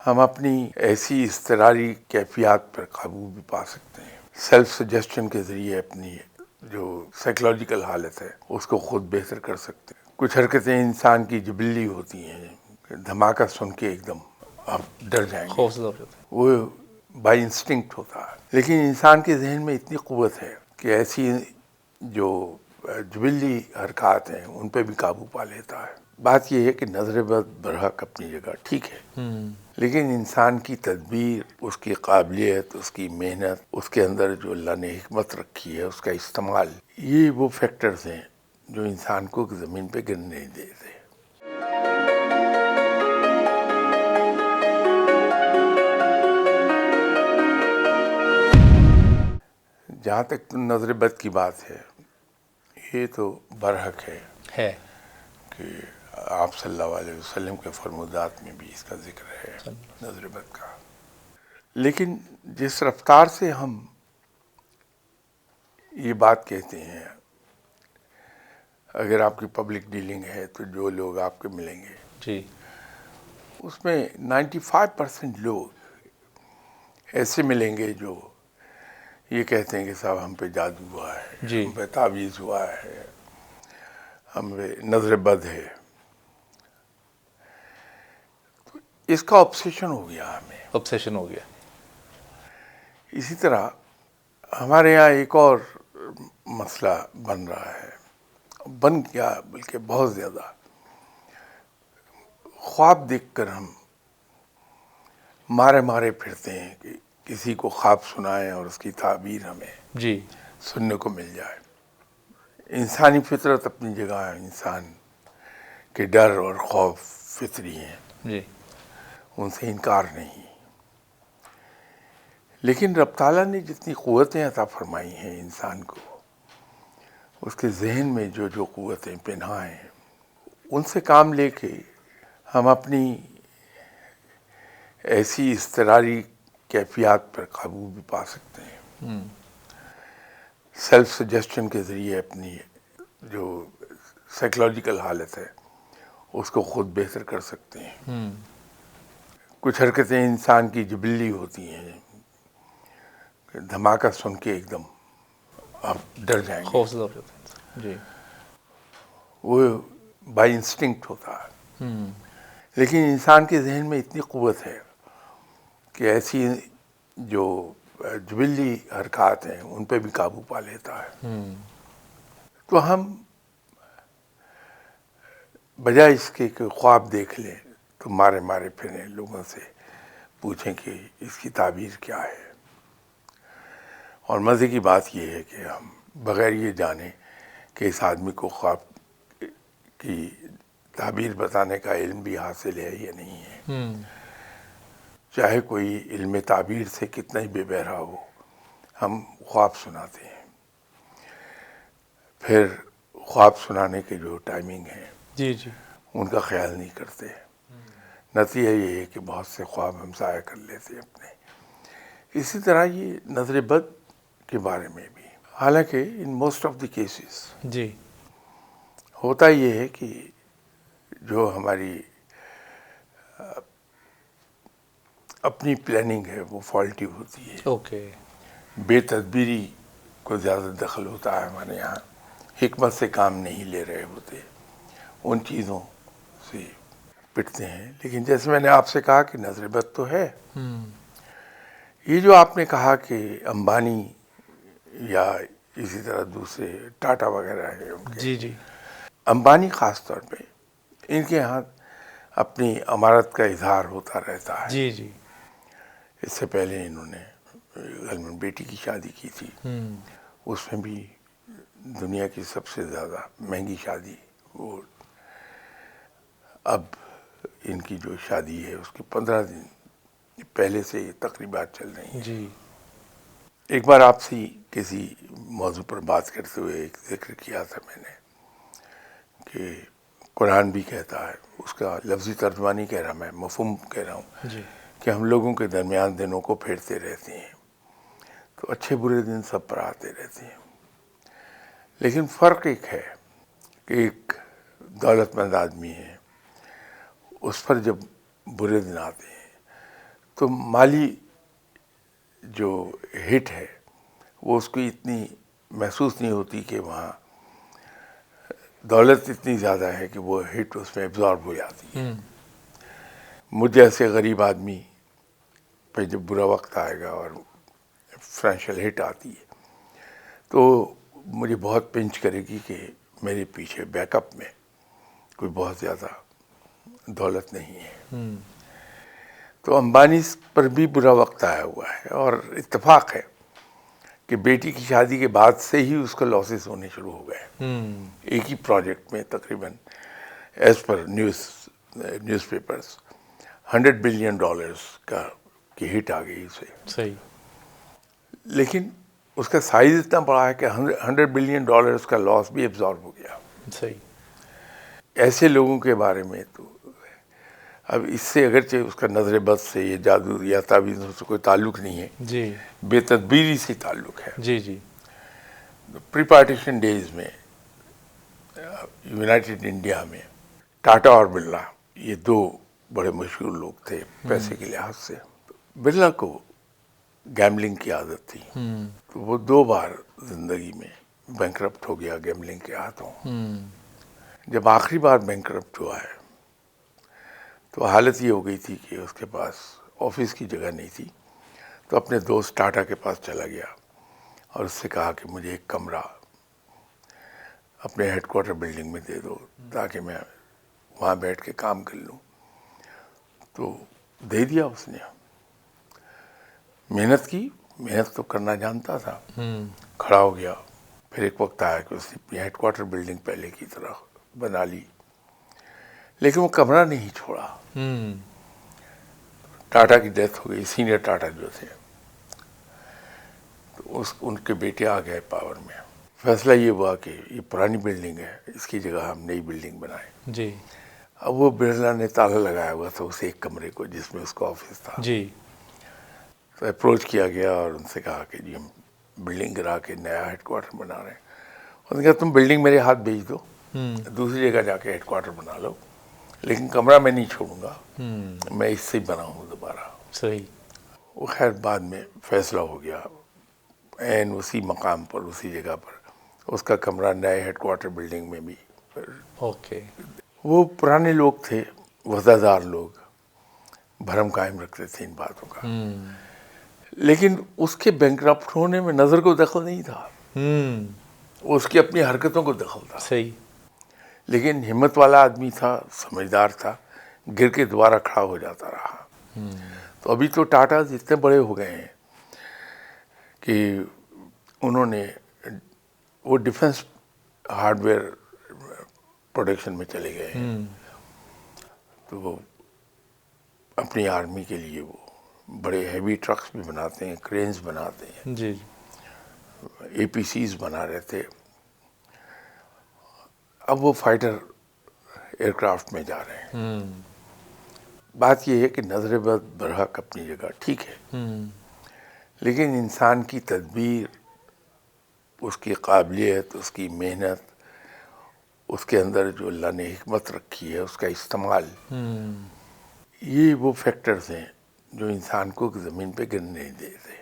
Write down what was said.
ہم اپنی ایسی اضطراری کیفیات پر قابو بھی پا سکتے ہیں، سیلف سجیسشن کے ذریعے اپنی جو سائیکولوجیکل حالت ہے اس کو خود بہتر کر سکتے ہیں۔ کچھ حرکتیں انسان کی جبلی ہوتی ہیں کہ دھماکہ سن کے ایک دم آپ ڈر جائیں گے، خوفزدہ ہو جاتے ہیں۔ وہ بائی انسٹنکٹ ہوتا ہے، لیکن انسان کے ذہن میں اتنی قوت ہے کہ ایسی جو جبلی حرکات ہیں ان پہ بھی قابو پا لیتا ہے۔ بات یہ ہے کہ نظر بد برحق اپنی جگہ ٹھیک ہے، لیکن انسان کی تدبیر، اس کی قابلیت، اس کی محنت، اس کے اندر جو اللہ نے حکمت رکھی ہے، اس کا استعمال، یہ وہ فیکٹرز ہیں جو انسان کو زمین پہ گرنے نہیں دیتے۔ جہاں تک نظر بد کی بات ہے، یہ تو برحق ہے کہ آپ صلی اللہ علیہ وسلم کے فرمودات میں بھی اس کا ذکر ہے نظر بد کا، لیکن جس رفتار سے ہم یہ بات کہتے ہیں، اگر آپ کی پبلک ڈیلنگ ہے تو جو لوگ آپ کے ملیں گے جی، اس میں 95% لوگ ایسے ملیں گے جو یہ کہتے ہیں کہ صاحب ہم پہ جادو ہوا ہے، جی، ہم پہ تعویذ ہوا ہے، ہم پہ نظر بد ہے۔ اس کا آبسیشن ہو گیا ہمیں۔ obsession ہو گیا۔ اسی طرح ہمارے یہاں ایک اور مسئلہ بن رہا ہے، بن گیا بلکہ بہت زیادہ۔ خواب دیکھ کر ہم مارے مارے پھرتے ہیں کہ کسی کو خواب سنائیں اور اس کی تعبیر ہمیں جی، سننے کو مل جائے۔ انسانی فطرت اپنی جگہ ہے، انسان کے ڈر اور خوف فطری ہیں، جی، ان سے انکار نہیں، لیکن رب تعالیٰ نے جتنی قوتیں عطا فرمائی ہیں انسان کو، اس کے ذہن میں جو جو قوتیں پنہاں ہیں، ان سے کام لے کے ہم اپنی ایسی اضطراری کیفیات پر قابو بھی پا سکتے ہیں، سیلف سجیسشن کے ذریعے اپنی جو سائیکولوجیکل حالت ہے اس کو خود بہتر کر سکتے ہیں۔ کچھ حرکتیں انسان کی جبلی ہوتی ہیں کہ دھماکہ سن کے ایک دم آپ ڈر جائیں گے، خوفزدہ ہو جاتے ہیں۔ جی، وہ بائی انسٹنکٹ ہوتا ہے، لیکن انسان کے ذہن میں اتنی قوت ہے کہ ایسی جو جبلی حرکات ہیں ان پہ بھی قابو پا لیتا ہے۔ تو ہم بجائے اس کے کہ خواب دیکھ لیں تو مارے مارے پھریں، لوگوں سے پوچھیں کہ اس کی تعبیر کیا ہے۔ اور مزے کی بات یہ ہے کہ ہم بغیر یہ جانے کہ اس آدمی کو خواب کی تعبیر بتانے کا علم بھی حاصل ہے یا نہیں ہے، چاہے کوئی علم تعبیر سے کتنا ہی بے بہرا ہو، ہم خواب سناتے ہیں۔ پھر خواب سنانے کے جو ٹائمنگ ہے جی، جی، ان کا خیال نہیں کرتے، نتیجہ یہ ہے کہ بہت سے خواب ہم ضائع کر لیتے ہیں اپنے۔ اسی طرح یہ نظر بد کے بارے میں بھی، حالانکہ in most of the cases جی، ہوتا یہ ہے کہ جو ہماری اپنی پلاننگ ہے وہ فالٹی ہوتی ہے، اوکے، بے تدبیری کو زیادہ دخل ہوتا ہے ہمارے یہاں، حکمت سے کام نہیں لے رہے ہوتے، ان چیزوں سے پٹتے ہیں۔ لیکن جیسے میں نے آپ سے کہا کہ نظر بد تو ہے، یہ جو آپ نے کہا کہ امبانی یا اسی طرح دوسرے ٹاٹا وغیرہ ہے ان کے، جی، جی، امبانی خاص طور پہ ان کے ہاں اپنی امارت کا اظہار ہوتا رہتا ہے۔ جی، جی، اس سے پہلے انہوں نے غالباً بیٹی کی شادی کی تھی، اس میں بھی دنیا کی سب سے زیادہ مہنگی شادی، وہ اب ان کی جو شادی ہے اس کے 15 دن پہلے سے یہ تقریبات چل رہی ہیں۔ جی، ایک بار آپ سے کسی موضوع پر بات کرتے ہوئے ایک ذکر کیا تھا میں نے کہ قرآن بھی کہتا ہے، اس کا لفظی ترجمہ نہیں کہہ رہا میں، مفہوم کہہ رہا ہوں، جی، کہ ہم لوگوں کے درمیان دنوں کو پھیرتے رہتے ہیں، تو اچھے برے دن سب پر آتے رہتے ہیں، لیکن فرق ایک ہے کہ ایک دولت مند آدمی ہے، اس پر جب برے دن آتے ہیں تو مالی جو ہٹ ہے وہ اس کو اتنی محسوس نہیں ہوتی کہ وہاں دولت اتنی زیادہ ہے کہ وہ ہٹ اس میں ایبزارب ہو جاتی ہے. مجھ جیسے غریب آدمی پہ جب برا وقت آئے گا اور فائنینشیل ہٹ آتی ہے تو مجھے بہت پنچ کرے گی کہ میرے پیچھے بیک اپ میں کوئی بہت زیادہ دولت نہیں ہے. تو امبانی پر بھی برا وقت آیا ہوا ہے، اور اتفاق ہے کہ بیٹی کی شادی کے بعد سے ہی اس کا لاسز ہونے شروع ہو گئے. ایک ہی پروجیکٹ میں تقریباً as per news papers $100 billion کا کی ہٹ آ گئی اسے. صحیح. لیکن اس کا سائز اتنا بڑا ہے کہ $100 بلین کا لاس بھی ایبزارب ہو گیا. صحیح. ایسے لوگوں کے بارے میں تو اب اس سے اگرچہ اس کا نظر بد سے یہ جادو یا تعویذوں سے کوئی تعلق نہیں ہے، جی. بے تدبیری سے تعلق ہے. جی جی. پری پارٹیشن ڈیز میں یونائٹڈ انڈیا میں ٹاٹا اور برلا یہ دو بڑے مشہور لوگ تھے پیسے کے لحاظ سے. برلا کو گیملنگ کی عادت تھی، تو وہ 2 بار زندگی میں بینکرپٹ ہو گیا گیملنگ کے ہاتھوں. جب آخری بار بینکرپٹ ہوا ہے تو حالت یہ ہو گئی تھی کہ اس کے پاس آفس کی جگہ نہیں تھی، تو اپنے دوست ٹاٹا کے پاس چلا گیا اور اس سے کہا کہ مجھے ایک کمرہ اپنے ہیڈ کوارٹر بلڈنگ میں دے دو تاکہ میں وہاں بیٹھ کے کام کر لوں. تو دے دیا اس نے. محنت تو کرنا جانتا تھا. کھڑا ہو گیا. پھر ایک وقت آیا کہ اس نے اپنی ہیڈ کوارٹر بلڈنگ پہلے کی طرح بنا لی، لیکن وہ کمرہ نہیں چھوڑا. ٹاٹا کی ڈیتھ ہو گئی، سینئر ٹاٹا جو تھے، تو ان کے بیٹے آ گئے پاور میں. فیصلہ یہ ہوا کہ یہ پرانی بلڈنگ ہے، اس کی جگہ ہم نئی بلڈنگ بنائیں. جی. اب وہ برلا نے تالا لگایا ہوا تھا اس ایک کمرے کو جس میں اس کا آفس تھا. جی. تو اپروچ کیا گیا اور ان سے کہا کہ جی ہم بلڈنگ گرا کے نیا ہیڈ کوارٹر بنا رہے ہیں. انہوں نے کہا تم بلڈنگ میرے ہاتھ بھیج دو، دوسری جگہ جا کے ہیڈ کوارٹر بنا لو، لیکن کمرہ میں نہیں چھوڑوں گا، میں اس سے ہی بناؤں دوبارہ. صحیح. وہ خیر بعد میں فیصلہ ہو گیا، عین اسی مقام پر اسی جگہ پر اس کا کمرہ نئے ہیڈ کوارٹر بلڈنگ میں بھی. اوکے. وہ پرانے لوگ تھے، وفادار لوگ، بھرم قائم رکھتے تھے ان باتوں کا. لیکن اس کے بینکرپٹ ہونے میں نظر کو دخل نہیں تھا، اس کی اپنی حرکتوں کو دخل تھا. صحیح. لیکن ہمت والا آدمی تھا، سمجھدار تھا، گر کے دوبارہ کھڑا ہو جاتا رہا. تو ابھی تو ٹاٹا اتنے بڑے ہو گئے ہیں کہ انہوں نے وہ ڈیفنس ہارڈ ویئر پروڈکشن میں چلے گئے ہیں. تو وہ اپنی آرمی کے لیے وہ بڑے ہیوی ٹرکس بھی بناتے ہیں، کرینز بناتے ہیں. جی. APCs بنا رہے تھے. اب وہ فائٹر ایئر کرافٹ میں جا رہے ہیں. بات یہ ہے کہ نظر بد برحق اپنی جگہ ٹھیک ہے، لیکن انسان کی تدبیر، اس کی قابلیت، اس کی محنت، اس کے اندر جو اللہ نے حکمت رکھی ہے اس کا استعمال، یہ وہ فیکٹرز ہیں جو انسان کو زمین پہ گرنے نہیں دیتے.